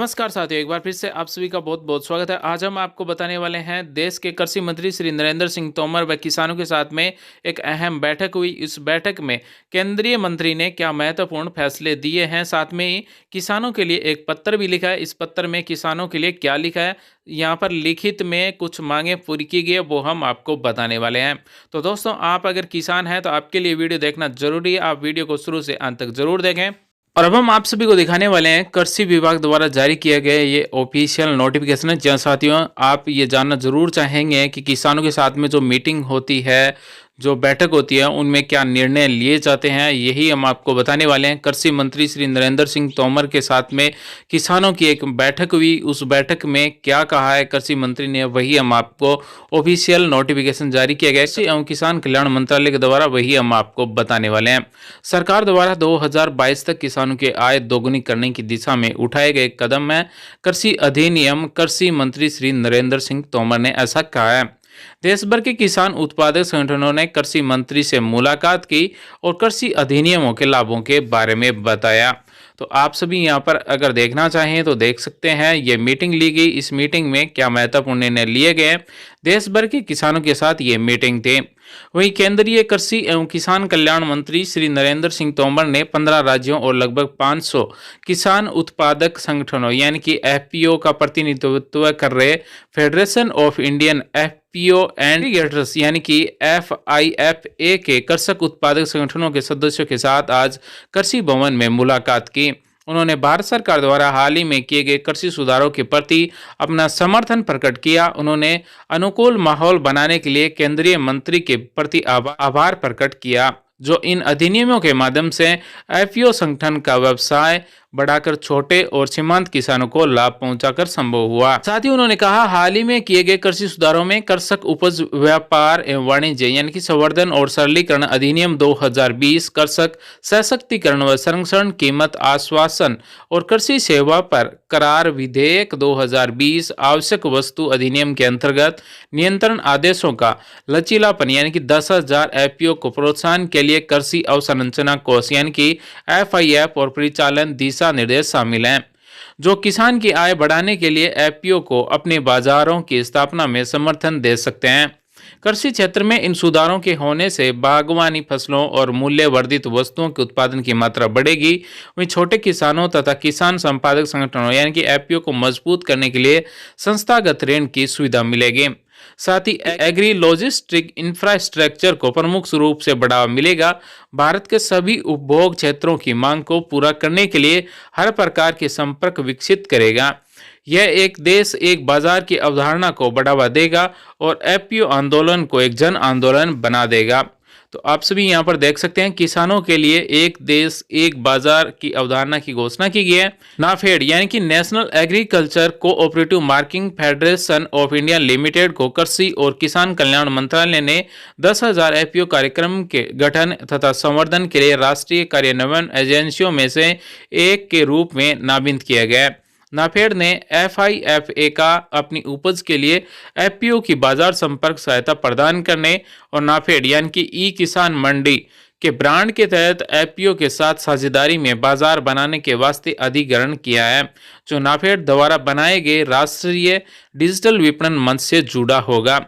नमस्कार साथियों, एक बार फिर से आप सभी का बहुत बहुत स्वागत है। आज हम आपको बताने वाले हैं देश के कृषि मंत्री श्री नरेंद्र सिंह तोमर व किसानों के साथ में एक अहम बैठक हुई। इस बैठक में केंद्रीय मंत्री ने क्या महत्वपूर्ण फैसले दिए हैं, साथ में ही किसानों के लिए एक पत्र भी लिखा है। इस पत्र में किसानों के लिए क्या लिखा है, यहाँ पर लिखित में कुछ मांगे पूरी की गई है, वो हम आपको बताने वाले हैं। तो दोस्तों, आप अगर किसान हैं तो आपके लिए वीडियो देखना जरूरी है। आप वीडियो को शुरू से अंत तक जरूर देखें। और अब हम आप सभी को दिखाने वाले हैं कृषि विभाग द्वारा जारी किया गया ये ऑफिशियल नोटिफिकेशन है। जहाँ साथियों, आप ये जानना जरूर चाहेंगे कि किसानों के साथ में जो मीटिंग होती है, जो बैठक होती है, उनमें क्या निर्णय लिए जाते हैं, यही हम आपको बताने वाले हैं। कृषि मंत्री श्री नरेंद्र सिंह तोमर के साथ में किसानों की एक बैठक हुई। उस बैठक में क्या कहा है कृषि मंत्री ने, वही हम आपको ऑफिशियल नोटिफिकेशन जारी किया गया कृषि एवं किसान कल्याण मंत्रालय के द्वारा, वही हम आपको बताने वाले हैं। सरकार द्वारा 2022 तक किसानों की आय दोगुनी करने की दिशा में उठाए गए कदम है। कृषि अधिनियम कृषि मंत्री श्री नरेंद्र सिंह तोमर ने ऐसा कहा है। देश भर के किसान उत्पादक संगठनों ने कृषि मंत्री से मुलाकात की और कृषि अधिनियमों के लाभों के बारे में बताया। तो आप सभी यहाँ पर अगर देखना चाहें तो देख सकते हैं, ये मीटिंग ली गई। इस मीटिंग में क्या महत्वपूर्ण निर्णय लिए गए, देश भर के किसानों के साथ ये मीटिंग थी। वहीं केंद्रीय कृषि एवं किसान कल्याण मंत्री श्री नरेंद्र सिंह तोमर ने 15 राज्यों और लगभग 500 किसान उत्पादक संगठनों यानी कि एफपीओ का प्रतिनिधित्व कर रहे federation of Indian FPO and aggregators यानी कि एफआईएफए के कृषक उत्पादक संगठनों के सदस्यों के साथ आज कृषि भवन में मुलाकात की। उन्होंने भारत सरकार द्वारा हाल ही में किए गए कृषि सुधारों के प्रति अपना समर्थन प्रकट किया। उन्होंने अनुकूल माहौल बनाने के लिए केंद्रीय मंत्री के प्रति आभार प्रकट किया, जो इन अधिनियमों के माध्यम से एफपीओ संगठन का व्यवसाय बढ़ाकर छोटे और सीमांत किसानों को लाभ पहुंचाकर संभव हुआ। साथ ही उन्होंने कहा, हाल ही में किए गए कृषि सुधारों में कृषक उपज व्यापार एवं वाणिज्य यानी कि संवर्धन और सरलीकरण अधिनियम 2020, कृषक सशक्तिकरण व संरक्षण, कीमत आश्वासन और कृषि सेवा पर करार विधेयक 2020, आवश्यक वस्तु अधिनियम के अंतर्गत नियंत्रण आदेशों का लचीलापन यानी कि 10,000 एफपीओ को प्रोत्साहन के लिए कृषि अवसंरचना कोष यानी कि एफआईएफ और परिचालन दिशा निर्देश शामिल हैं, जो किसान की आय बढ़ाने के लिए एफपीओ को अपने बाजारों की स्थापना में समर्थन दे सकते हैं। कृषि क्षेत्र में इन सुधारों के होने से बागवानी फसलों और मूल्य वर्धित वस्तुओं के उत्पादन की मात्रा बढ़ेगी। वहीं छोटे किसानों तथा किसान संपादक संगठनों यानी कि एफपीओ को मजबूत करने के लिए संस्थागत ऋण की सुविधा मिलेगी। साथ ही एग्री लॉजिस्टिक इंफ्रास्ट्रक्चर को प्रमुख रूप से बढ़ावा मिलेगा। भारत के सभी उपभोग क्षेत्रों की मांग को पूरा करने के लिए हर प्रकार के संपर्क विकसित करेगा। यह एक देश एक बाजार की अवधारणा को बढ़ावा देगा और एफपीओ आंदोलन को एक जन आंदोलन बना देगा। तो आप सभी यहाँ पर देख सकते हैं, किसानों के लिए एक देश एक बाजार की अवधारणा की घोषणा की गई है। नाफेड यानी कि national agriculture cooperative marketing federation of India limited को कृषि और किसान कल्याण मंत्रालय ने 10,000 एफपीओ कार्यक्रम के गठन तथा संवर्धन के लिए राष्ट्रीय कार्यान्वयन एजेंसियों में से एक के रूप में नामित किया गया। नाफेड ने एफआईएफए का अपनी उपज के लिए एफपीओ की बाजार संपर्क सहायता प्रदान करने और नाफेड यानी कि ई किसान मंडी के ब्रांड के तहत एफपीओ के साथ साझेदारी में बाजार बनाने के वास्ते अधिग्रहण किया है, जो नाफेड द्वारा बनाए गए राष्ट्रीय डिजिटल विपणन मंच से जुड़ा होगा।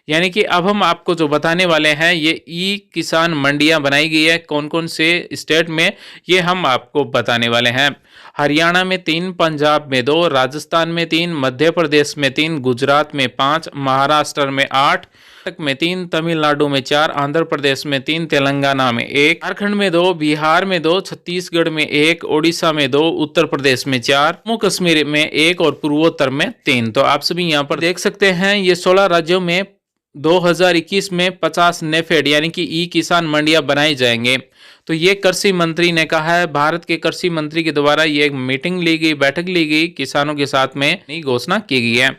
यानी कि अब हम आपको जो बताने वाले हैं, ये ई किसान मंडियां बनाई गई है कौन कौन से स्टेट में, ये हम आपको बताने वाले हैं। हरियाणा में 3, पंजाब में 2, राजस्थान में 3, मध्य प्रदेश में 3, गुजरात में 5, महाराष्ट्र में 8, कर्नाटक में 3, तमिलनाडु में 4, आंध्र प्रदेश में 3, तेलंगाना में 1, झारखंड में 2, बिहार में 2, छत्तीसगढ़ में 1, ओडिशा में 2, उत्तर प्रदेश में 4, जम्मू कश्मीर में 1 और पूर्वोत्तर में 3। तो आप सभी यहाँ पर देख सकते हैं, ये 16 राज्यों में 2021 में 50 नेफेड यानी कि ई किसान मंडियां बनाई जाएंगे। तो ये कृषि मंत्री ने कहा है। भारत के कृषि मंत्री के द्वारा ये मीटिंग ली गई, बैठक ली गई, किसानों के साथ में घोषणा की गई है।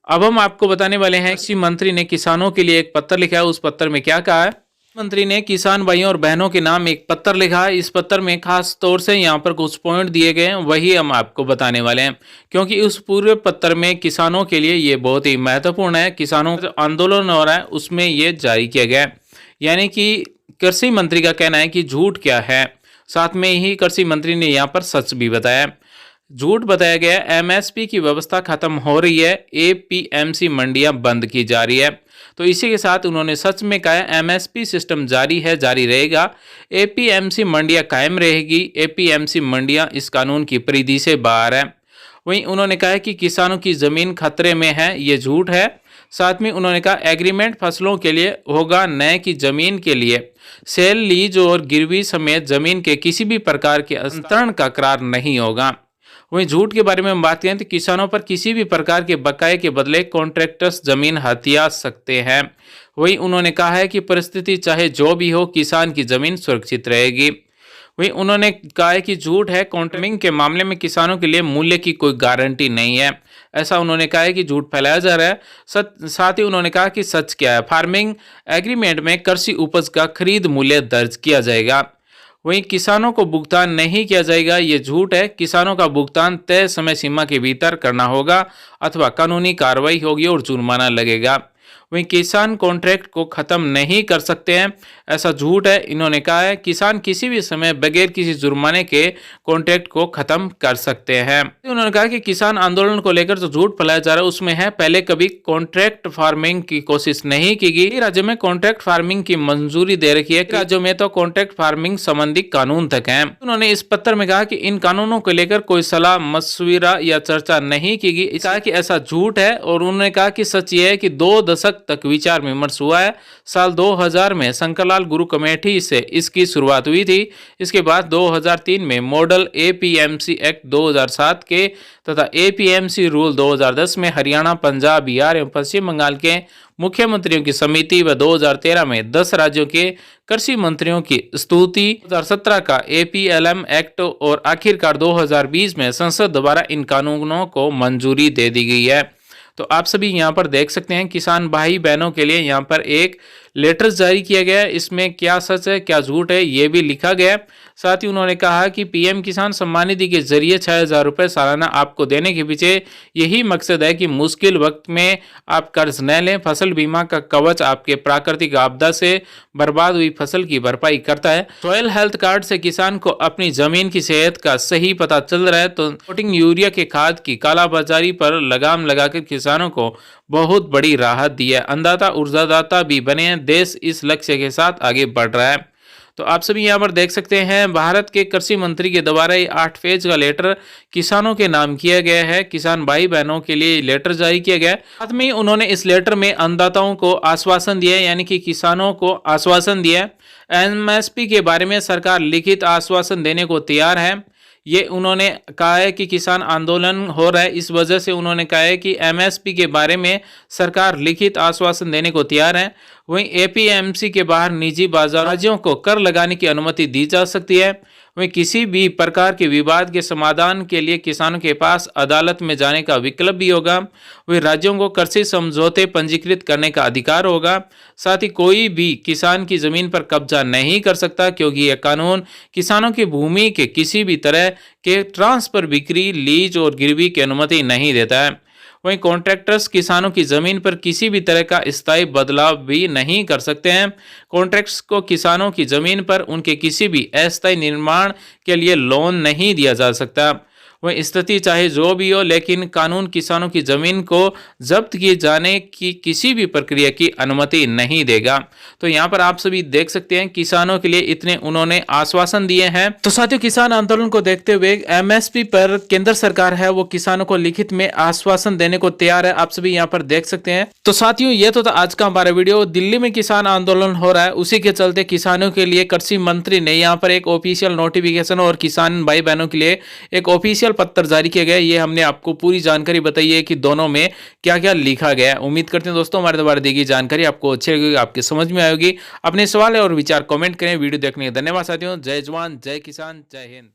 अब हम आपको बताने वाले हैं, कृषि मंत्री ने किसानों के लिए एक पत्र लिखा है। उस पत्र में क्या कहा है, मंत्री ने किसान भाइयों और बहनों के नाम एक पत्र लिखा है। इस पत्र में खास तौर से यहाँ पर कुछ पॉइंट दिए गए हैं, वही हम आपको बताने वाले हैं, क्योंकि उस पूरे पत्र में किसानों के लिए ये बहुत ही महत्वपूर्ण है। किसानों का आंदोलन हो रहा है, उसमें ये जारी किया गया है। यानी कि कृषि मंत्री का कहना है कि झूठ क्या है, साथ में ही कृषि मंत्री ने यहाँ पर सच भी बताया। झूठ बताया गया। एमएसपी की व्यवस्था खत्म हो रही है, एपीएमसी मंडियां बंद की जा रही है। तो इसी के साथ उन्होंने सच में कहा एमएसपी सिस्टम जारी है, जारी रहेगा, एपीएमसी मंडियां कायम रहेगी, एपीएमसी मंडियां इस कानून की परिधि से बाहर है। वहीं उन्होंने कहा कि किसानों की जमीन खतरे में है, ये झूठ है। साथ में उन्होंने कहा एग्रीमेंट फसलों के लिए होगा, नए की जमीन के लिए सेल, लीज और गिरवी समेत जमीन के किसी भी प्रकार के हस्तांतरण का करार नहीं होगा। वहीं झूठ के बारे में हम बात करें तो किसानों पर किसी भी प्रकार के बकाये के बदले कॉन्ट्रैक्टर्स जमीन हथिया सकते हैं। वहीं उन्होंने कहा है कि परिस्थिति चाहे जो भी हो, किसान की जमीन सुरक्षित रहेगी। वहीं उन्होंने कहा है कि झूठ है, कॉन्ट्रैक्टिंग के मामले में किसानों के लिए मूल्य की कोई गारंटी नहीं है, ऐसा उन्होंने कहा है कि झूठ फैलाया जा रहा है। साथ ही उन्होंने कहा कि सच क्या है, फार्मिंग एग्रीमेंट में कृषि उपज का खरीद मूल्य दर्ज किया जाएगा। वहीं किसानों को भुगतान नहीं किया जाएगा, ये झूठ है। किसानों का भुगतान तय समय सीमा के भीतर करना होगा अथवा कानूनी कार्रवाई होगी और जुर्माना लगेगा। वहीं किसान कॉन्ट्रैक्ट को खत्म नहीं कर सकते हैं, ऐसा झूठ है। इन्होंने कहा है किसान किसी भी समय बगैर किसी जुर्माने के कॉन्ट्रैक्ट को खत्म कर सकते हैं। उन्होंने कहा कि किसान आंदोलन को लेकर जो झूठ फैलाया जा रहा है उसमें है पहले कभी कॉन्ट्रैक्ट फार्मिंग की कोशिश नहीं की गई। राज्यों में कॉन्ट्रैक्ट फार्मिंग की मंजूरी दे रखी है, राज्यों में तो कॉन्ट्रैक्ट फार्मिंग संबंधी कानून तक है। उन्होंने इस पत्र में कहा कि इन कानूनों को लेकर कोई सलाह मशविरा या चर्चा नहीं की गई। कहा कि ऐसा झूठ है और उन्होंने कहा कि सच ये है कि 2 दशक तक विचार विमर्श हुआ है। साल 2000 में शंकरलाल गुरु कमेटी से इसकी शुरुआत हुई थी। इसके बाद 2003 में मॉडल एपीएमसी एक्ट 2007 के तथा एपीएमसी रूल 2010 में हरियाणा, पंजाब, बिहार एवं पश्चिम बंगाल के मुख्यमंत्रियों की समिति व 2013 में 10 राज्यों के कृषि मंत्रियों की स्तुति, 2017 का एपीएलएम एक्ट और आखिरकार 2020 में संसद द्वारा इन कानूनों को मंजूरी दे दी गई है। तो आप सभी यहाँ पर देख सकते हैं किसान भाई बहनों के लिए यहाँ पर एक लेटर जारी किया गया है। इसमें क्या सच है क्या झूठ है ये भी लिखा गया है। साथ ही उन्होंने कहा कि पीएम किसान सम्मान निधि के जरिए 6,000 रुपये सालाना आपको देने के पीछे यही मकसद है कि मुश्किल वक्त में आप कर्ज न लें। फसल बीमा का कवच आपके प्राकृतिक आपदा से बर्बाद हुई फसल की भरपाई करता है। सॉइल हेल्थ कार्ड से किसान को अपनी जमीन की सेहत का सही पता चल रहा है। तो कोटिंग यूरिया के खाद की कालाबाजारी पर लगाम लगाकर किसानों को बहुत बड़ी राहत दी है। अन्नदाता ऊर्जादाता भी बने हैं, देश इस लक्ष्य के साथ आगे बढ़ रहा है। तो आप सभी यहाँ पर देख सकते हैं भारत के कृषि मंत्री के द्वारा ये 8 पेज का लेटर किसानों के नाम किया गया है। किसान भाई बहनों के लिए लेटर जारी किया गया है। साथ में उन्होंने इस लेटर में अन्नदाताओं को आश्वासन दिया है, यानी कि किसानों को आश्वासन दिया है। एमएसपी के बारे में सरकार लिखित आश्वासन देने को तैयार है। ये उन्होंने कहा है कि किसान आंदोलन हो रहा है, इस वजह से उन्होंने कहा है कि एमएसपी के बारे में सरकार लिखित आश्वासन देने को तैयार है। वहीं एपीएमसी के बाहर निजी बाजार राज्यों को कर लगाने की अनुमति दी जा सकती है। वहीं किसी भी प्रकार के विवाद के समाधान के लिए किसानों के पास अदालत में जाने का विकल्प भी होगा। वहीं राज्यों को कृषि समझौते पंजीकृत करने का अधिकार होगा। साथ ही कोई भी किसान की जमीन पर कब्जा नहीं कर सकता, क्योंकि यह कानून किसानों की भूमि के किसी भी तरह के ट्रांसफर, बिक्री, लीज और गिरवी की अनुमति नहीं देता है। वहीं कॉन्ट्रैक्टर्स किसानों की जमीन पर किसी भी तरह का स्थायी बदलाव भी नहीं कर सकते हैं। कॉन्ट्रैक्ट्स को किसानों की जमीन पर उनके किसी भी अस्थायी निर्माण के लिए लोन नहीं दिया जा सकता। वह स्थिति चाहे जो भी हो, लेकिन कानून किसानों की जमीन को जब्त किए जाने की किसी भी प्रक्रिया की अनुमति नहीं देगा। तो यहाँ पर आप सभी देख सकते हैं किसानों के लिए इतने उन्होंने आश्वासन दिए हैं। तो साथियों, किसान आंदोलन को देखते हुए एमएसपी पर केंद्र सरकार है वो किसानों को लिखित में आश्वासन देने को तैयार है। आप सभी यहाँ पर देख सकते हैं। तो साथियों, ये तो था आज का हमारा वीडियो। दिल्ली में किसान आंदोलन हो रहा है, उसी के चलते किसानों के लिए कृषि मंत्री ने यहाँ पर एक ऑफिशियल नोटिफिकेशन और किसान भाई बहनों के लिए एक ऑफिशियल पत्र जारी किया गया। ये हमने आपको पूरी जानकारी बताई है कि दोनों में क्या क्या लिखा गया है। उम्मीद करते हैं दोस्तों हमारे द्वारा दी गई जानकारी आपको अच्छी लगेगी, आपके समझ में आएगी। अपने सवाल और विचार कमेंट करें। वीडियो देखने के धन्यवाद साथियों। जय जवान, जय किसान, जय हिंद।